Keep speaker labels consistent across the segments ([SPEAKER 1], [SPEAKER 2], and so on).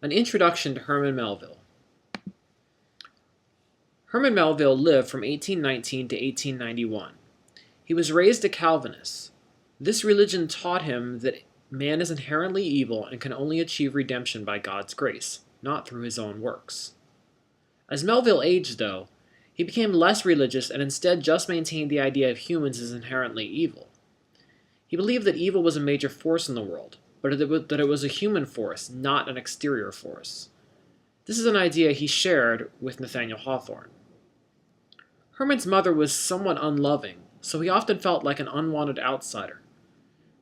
[SPEAKER 1] An Introduction to Herman Melville. Herman Melville lived from 1819 to 1891. He was raised a Calvinist. This religion taught him that man is inherently evil and can only achieve redemption by God's grace, not through his own works. As Melville aged, though, he became less religious and instead just maintained the idea of humans as inherently evil. He believed that evil was a major force in the world, but that it was a human force, not an exterior force. This is an idea he shared with Nathaniel Hawthorne. Herman's mother was somewhat unloving, so he often felt like an unwanted outsider.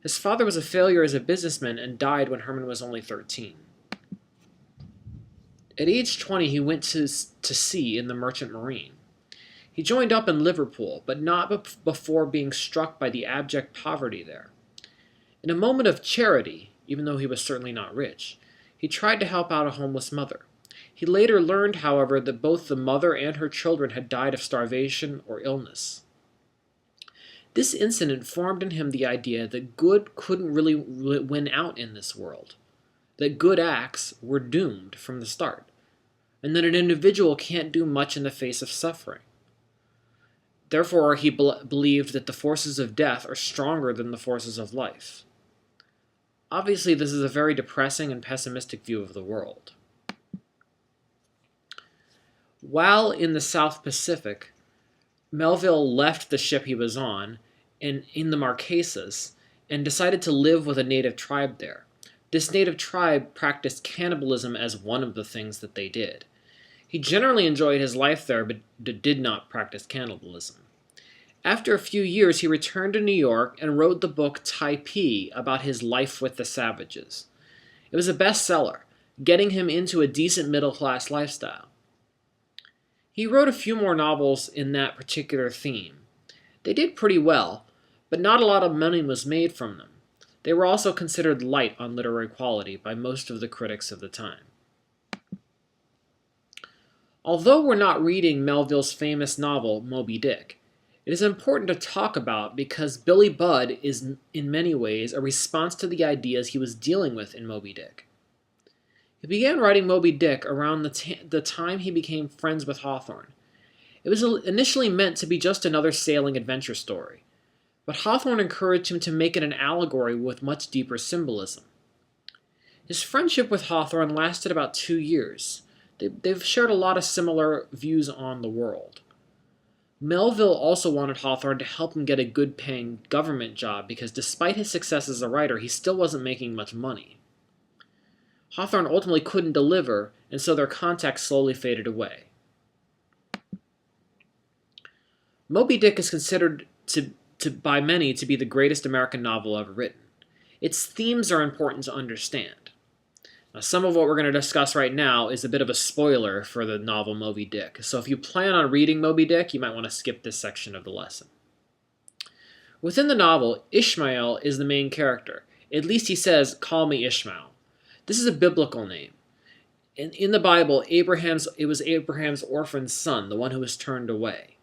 [SPEAKER 1] His father was a failure as a businessman and died when Herman was only 13. At age 20, he went to sea in the Merchant Marine. He joined up in Liverpool, but not before being struck by the abject poverty there. In a moment of charity, even though he was certainly not rich, he tried to help out a homeless mother. He later learned, however, that both the mother and her children had died of starvation or illness. This incident formed in him the idea that good couldn't really win out in this world, that good acts were doomed from the start, and that an individual can't do much in the face of suffering. Therefore, he believed that the forces of death are stronger than the forces of life. Obviously, this is a very depressing and pessimistic view of the world. While in the South Pacific, Melville left the ship he was on in the Marquesas and decided to live with a native tribe there. This native tribe practiced cannibalism as one of the things that they did. He generally enjoyed his life there, but did not practice cannibalism. After a few years, he returned to New York and wrote the book Typee about his life with the savages. It was a bestseller, getting him into a decent middle-class lifestyle. He wrote a few more novels in that particular theme. They did pretty well, but not a lot of money was made from them. They were also considered light on literary quality by most of the critics of the time. Although we're not reading Melville's famous novel, Moby Dick, it is important to talk about because Billy Budd is in many ways a response to the ideas he was dealing with in Moby Dick. He began writing Moby Dick around the time he became friends with Hawthorne. It was initially meant to be just another sailing adventure story, but Hawthorne encouraged him to make it an allegory with much deeper symbolism. His friendship with Hawthorne lasted about 2 years. They've shared a lot of similar views on the world. Melville also wanted Hawthorne to help him get a good-paying government job because despite his success as a writer, he still wasn't making much money. Hawthorne ultimately couldn't deliver, and so their contact slowly faded away. Moby Dick is considered by many to be the greatest American novel ever written. Its themes are important to understand. Now, some of what we're going to discuss right now is a bit of a spoiler for the novel Moby Dick, so if you plan on reading Moby Dick, you might want to skip this section of the lesson. Within the novel, Ishmael is the main character. At least he says, "Call me Ishmael." This is a biblical name. In the Bible, it was Abraham's orphan son, the one who was turned away.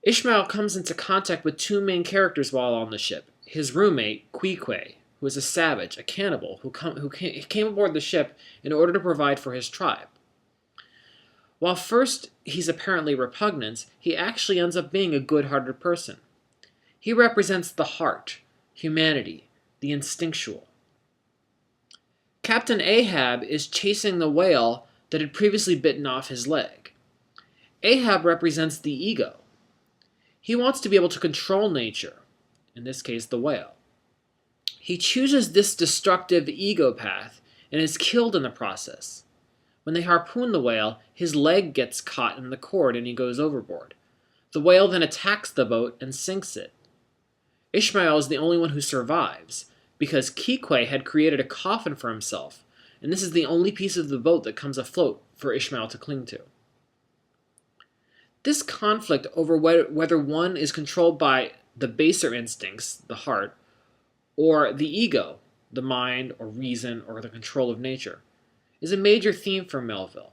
[SPEAKER 1] Ishmael comes into contact with two main characters while on the ship. His roommate, Queequeg, who is a savage, a cannibal, who came aboard the ship in order to provide for his tribe. While first he's apparently repugnant, he actually ends up being a good-hearted person. He represents the heart, humanity, the instinctual. Captain Ahab is chasing the whale that had previously bitten off his leg. Ahab represents the ego. He wants to be able to control nature, in this case the whale. He chooses this destructive ego path and is killed in the process. When they harpoon the whale, his leg gets caught in the cord and he goes overboard. The whale then attacks the boat and sinks it. Ishmael is the only one who survives, because Queequeg had created a coffin for himself, and this is the only piece of the boat that comes afloat for Ishmael to cling to. This conflict over whether one is controlled by the baser instincts, the heart, or the ego, the mind or reason or the control of nature, is a major theme for Melville.